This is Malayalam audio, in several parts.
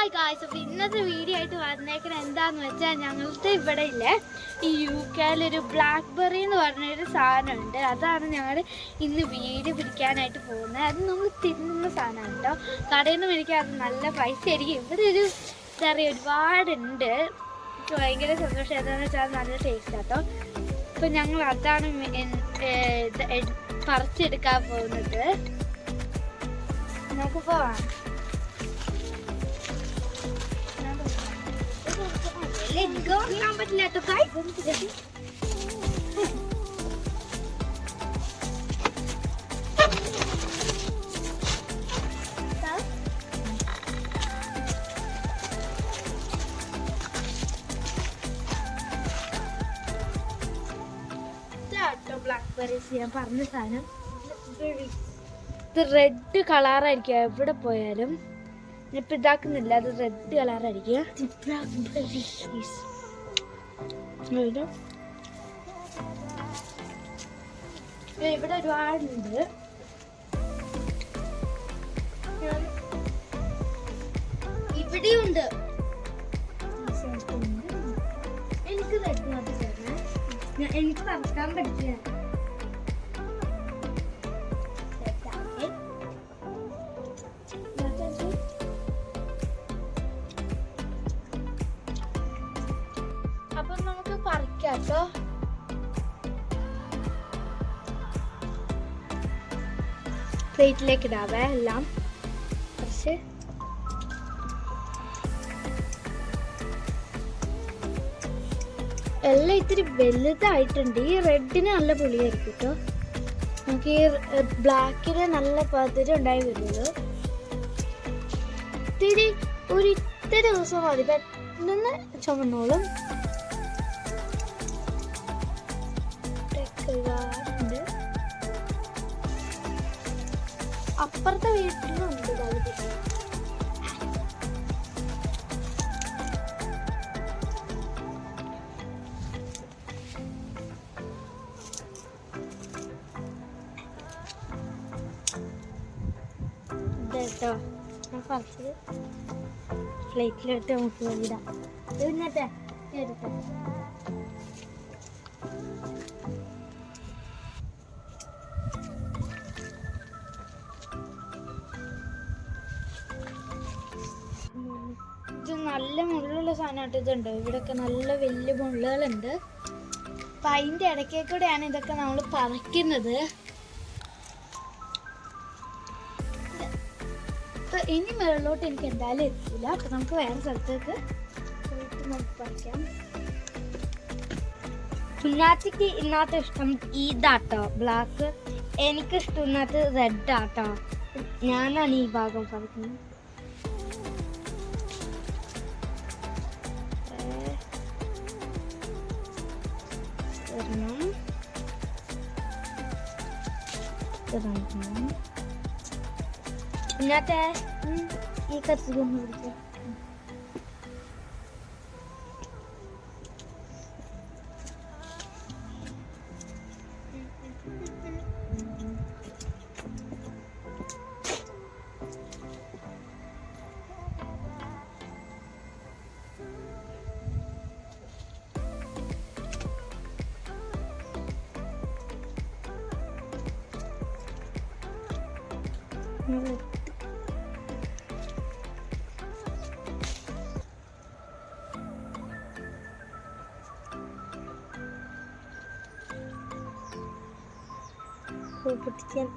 ഹായ് ഗായ്സ്, അപ്പോൾ ഇന്നത്തെ വീഡിയോ ആയിട്ട് വന്നേക്കണ എന്താണെന്ന് വെച്ചാൽ ഞങ്ങളുടെ ഇവിടെ ഇല്ലേ ഈ യുകെയിലൊരു ബ്ലാക്ക്ബെറി എന്ന് പറഞ്ഞൊരു സാധനമുണ്ട്. അതാണ് ഞങ്ങൾ ഇന്ന് വീഡിയോ പിടിക്കാനായിട്ട് പോകുന്നത്. അത് നമ്മൾ തിന്നുന്ന സാധനമാണ് കേട്ടോ. കടയിൽ നിന്ന് മേടിക്കാൻ അത് നല്ല പൈസ ആയിരിക്കും. ഇവിടെ ഒരു എന്താ പറയുക ഒരുപാടുണ്ട്. എനിക്ക് ഭയങ്കര സന്തോഷം. എന്താണെന്ന് വെച്ചാൽ നല്ല ടേസ്റ്റ് കേട്ടോ. അപ്പോൾ ഞങ്ങൾ അതാണ് പറിച്ചെടുക്കാൻ പോകുന്നത്. നമുക്ക് പോവാം. ഞാൻ പറ്റില്ല ബ്ലാക്ക്ബെറീസ് ഞാൻ പറഞ്ഞ സാധനം. ഇത് റെഡ് കളറായിരിക്കും എവിടെ പോയാലും. ഇപ്പം ഇതാക്കുന്നില്ല, അത് റെഡ് കളറായിരിക്കും. ഇവിടെ ഒരുപാടുണ്ട്. ഇവിടെയുണ്ട്. എനിക്ക് റെഡ് മാത്രം ചേർന്നേ. എനിക്ക് പറക്കാൻ പറ്റില്ല. അപ്പൊ നമുക്ക് പറിക്കാട്ടോ. പ്ലേറ്റിലേക്ക് ഇടാവേ എല്ലാം. പക്ഷെ എല്ലാം ഇത്തിരി വലുതായിട്ടുണ്ട്. ഈ റെഡിന് നല്ല പുളിയായിരിക്കും കേട്ടോ. നമുക്ക് ഈ ബ്ലാക്കിന് നല്ല പതിരം ഉണ്ടായി വരുള്ളൂ. ഇത്തിരി ഇത്തിരി ദിവസം മതി, പെട്ടെന്ന് ചുമന്നോളും. അപ്പുറത്തെ വീട്ടിലുണ്ട് പകുതി. ഇതേട്ടോ ഞാൻ പറിച്ചത്. പ്ലേറ്റിലിട്ട് നമുക്ക് ഇടാം. ഇത് പിന്നത്തെ എടുത്തേ. ഇത് നല്ല മുള്ളുള്ള സാധനമായിട്ട്. ഇതുണ്ട് ഇവിടെയൊക്കെ നല്ല വലിയ മുള്ളുകളുണ്ട്. അപ്പം അതിൻ്റെ ഇടയ്ക്കേ കൂടെയാണ് ഇതൊക്കെ നമ്മൾ പറിക്കുന്നത്. അപ്പം ഇനി മുകളിലോട്ട് എനിക്ക് എന്തായാലും എത്തില്ല. അപ്പം നമുക്ക് വേറെ സ്ഥലത്തേക്ക് പോയിട്ട് നമുക്ക് പറിക്കാം. കുഞ്ഞാച്ചിക്ക് ഇന്നത്തെ ഇഷ്ടം ഇതാട്ടോ ബ്ലാക്ക്. എനിക്കിഷ്ടം ഇന്നത്തെ റെഡ് ആട്ടോ. ഞാനാണ് ഈ ഭാഗം പറിക്കുന്നത്. ഇന്നത്തെ ഈ കത്തിക്കൊന്ന് പിടിച്ചോ. പൊട്ടിക്കാൻ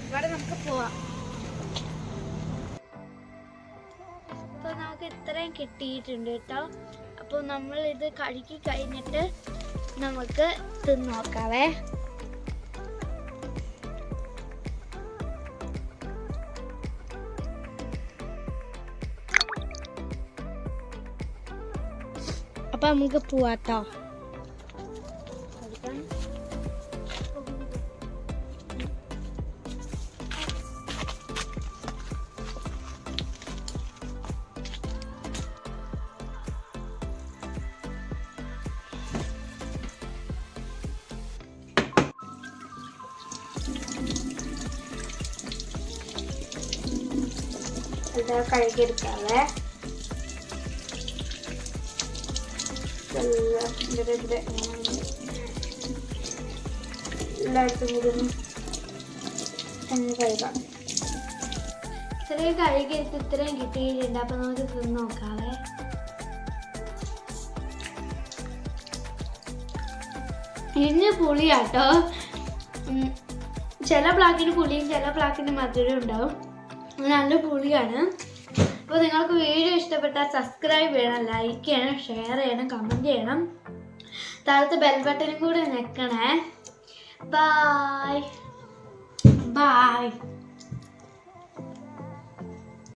ഇവിടെ നമുക്ക് പോവാം. അപ്പോൾ നമുക്ക് ഇത്രയും കിട്ടിയിട്ടുണ്ട് കേട്ടോ. അപ്പോൾ നമ്മൾ ഇത് കഴുകി കഴിഞ്ഞിട്ട് നമുക്ക് തിന്ന് നോക്കാവേ. അപ്പം നമുക്ക് പോവാട്ടോ. ഇത് കഴുകിയെടുക്കാവേ. എല്ലായിടത്തും കൂടി കഴുകാം. ഇത്രയും കഴുകിയെടുത്ത് ഇത്രയും കിട്ടിയിട്ടുണ്ട്. അപ്പം നമുക്ക് തിന്ന് നോക്കാവേ. ഇതിന് പുളിയാട്ടോ. ചില പ്ലാക്കിന് പുളിയും ചില പ്ലാക്കിന് മധുരം ഉണ്ടാവും. നല്ല പുളിയാണ്. അപ്പോൾ നിങ്ങൾക്ക് വീഡിയോ ഇഷ്ടപ്പെട്ടാൽ സബ്സ്ക്രൈബ് ചെയ്യണം, ലൈക്ക് ചെയ്യണം, ഷെയർ ചെയ്യണം, കമൻറ്റ് ചെയ്യണം. താഴത്തെ ബെൽ ബട്ടനും കൂടെ ഞെക്കണേ. Bye bye.